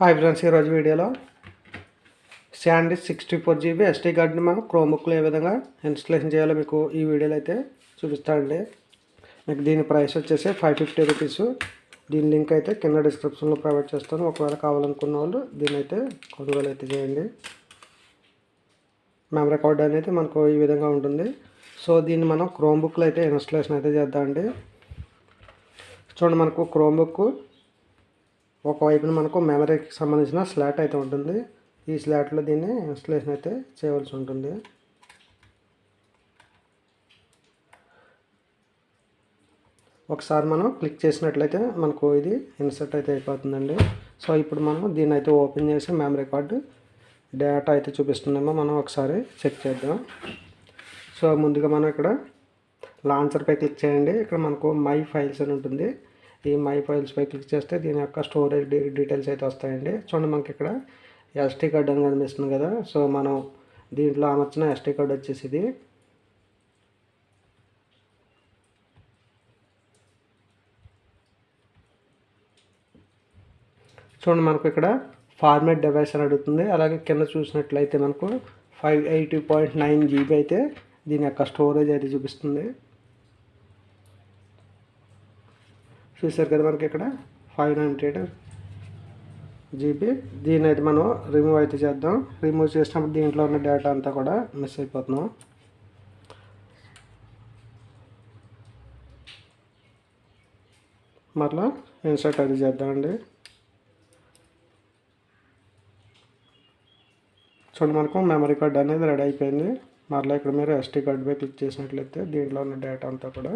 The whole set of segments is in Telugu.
హాయ్ ఫ్రెండ్స్, ఈరోజు వీడియోలో శాండిస్క్ 64 GB SD కార్డ్ని మనం క్రోమ్బుక్లో ఏ విధంగా ఇన్స్టలేషన్ చేయాలో మీకు ఈ వీడియోలో అయితే చూపిస్తానండి. మీకు దీని ప్రైస్ వచ్చేసి 550 రూపీస్. దీని లింక్ అయితే కింద డిస్క్రిప్షన్లో ప్రొవైడ్ చేస్తాను. ఒకవేళ కావాలనుకున్న వాళ్ళు దీని అయితే కొనుగోలు అయితే చేయండి. మెమరీ కార్డ్ అనేది మనకు ఈ విధంగా ఉంటుంది. సో దీన్ని మనం క్రోమ్బుక్లో అయితే ఇన్స్టలేషన్ అయితే చేద్దామండి. చూడండి, మనకు క్రోమ్బుక్ ఒకవైపున మనకు మెమరీకి సంబంధించిన స్లాట్ అయితే ఉంటుంది. ఈ స్లాట్లో దీన్ని ఇన్స్టలేషన్ అయితే చేయవలసి ఉంటుంది. ఒకసారి మనం క్లిక్ చేసినట్లయితే మనకు ఇది ఇన్సర్ట్ అయితే అయిపోతుందండి. సో ఇప్పుడు మనం దీన్ని అయితే ఓపెన్ చేసి మెమరీ కార్డు డేటా అయితే చూపిస్తుందేమో మనం ఒకసారి చెక్ చేద్దాం. సో ముందుగా మనం ఇక్కడ లాంచర్పై క్లిక్ చేయండి. ఇక్కడ మనకు మై ఫైల్స్ అని ఉంటుంది. ఈ మై ఫైల్స్పై క్లిక్ చేస్తే దీని యొక్క స్టోరేజ్ డీటెయిల్స్ అయితే వస్తాయండి. చూడండి, మనకి ఇక్కడ ఎస్టీ కార్డ్ అని కనిపిస్తుంది కదా. సో మనం దీంట్లో అమర్చిన ఎస్టీ కార్డ్ వచ్చేసి ఇది. చూడండి, మనకు ఇక్కడ ఫార్మాట్ డివైస్ అని అడుగుతుంది. అలాగే కింద చూసినట్లయితే మనకు 580.9 GB అయితే దీని యొక్క స్టోరేజ్ అయితే చూపిస్తుంది. చూసారు కదా, మనకి ఇక్కడ 598 GB. దీని అయితే మనం రిమూవ్ అయితే చేద్దాం. రిమూవ్ చేసినప్పుడు దీంట్లో ఉన్న డేటా అంతా కూడా మిస్ అయిపోతున్నాం. మరలా ఇన్సర్ట్ అది చేద్దామండి. చూడండి, మనకు మెమరీ కార్డ్ అనేది రెడీ అయిపోయింది. మరలా ఇక్కడ మీరు ఎస్టీ కార్డుపై క్లిక్ చేసినట్లయితే దీంట్లో ఉన్న డేటా అంతా కూడా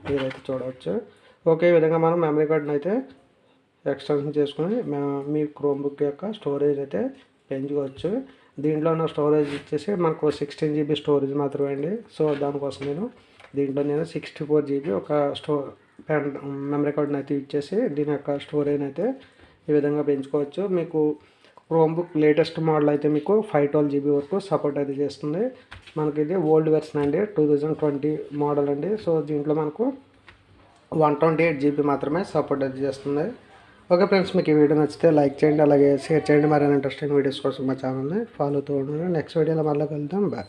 మీరైతే చూడవచ్చు. ఓకే, ఈ విధంగా మనం మెమరీ కార్డ్ని అయితే ఎక్స్టెన్షన్ చేసుకుని మీ క్రోమ్బుక్ యొక్క స్టోరేజ్ అయితే పెంచుకోవచ్చు. దీంట్లో ఉన్న స్టోరేజ్ వచ్చేసి మనకు 16 GB స్టోరేజ్ మాత్రమే అండి. సో దానికోసం దీంట్లో నేను 64 GB ఒక మెమరీ కార్డ్ని అయితే యూజ్ చేసి దీని యొక్క స్టోరేజ్ అయితే ఈ విధంగా పెంచుకోవచ్చు. మీకు క్రోమ్బుక్ లేటెస్ట్ మోడల్ అయితే మీకు 512 GB వరకు సపోర్ట్ అయితే చేస్తుంది. మనకి ఇది ఓల్డ్ వెర్షన్ అండి, 2020 మోడల్ అండి. సో దీంట్లో మనకు 128 GB మాత్రమే సపోర్ట్ అయితే చేస్తుంది. ఓకే ఫ్రెండ్స్, మీకు ఈ వీడియో నచ్చితే లైక్ చేయండి, అలాగే షేర్ చేయండి. మరిన్ని ఇంట్రెస్టింగ్ వీడియోస్ కోసం మా ఛానల్ని ఫాలో అవుతూ ఉండండి. నెక్స్ట్ వీడియోలో మళ్ళీ కలుద్దాం. బాయ్.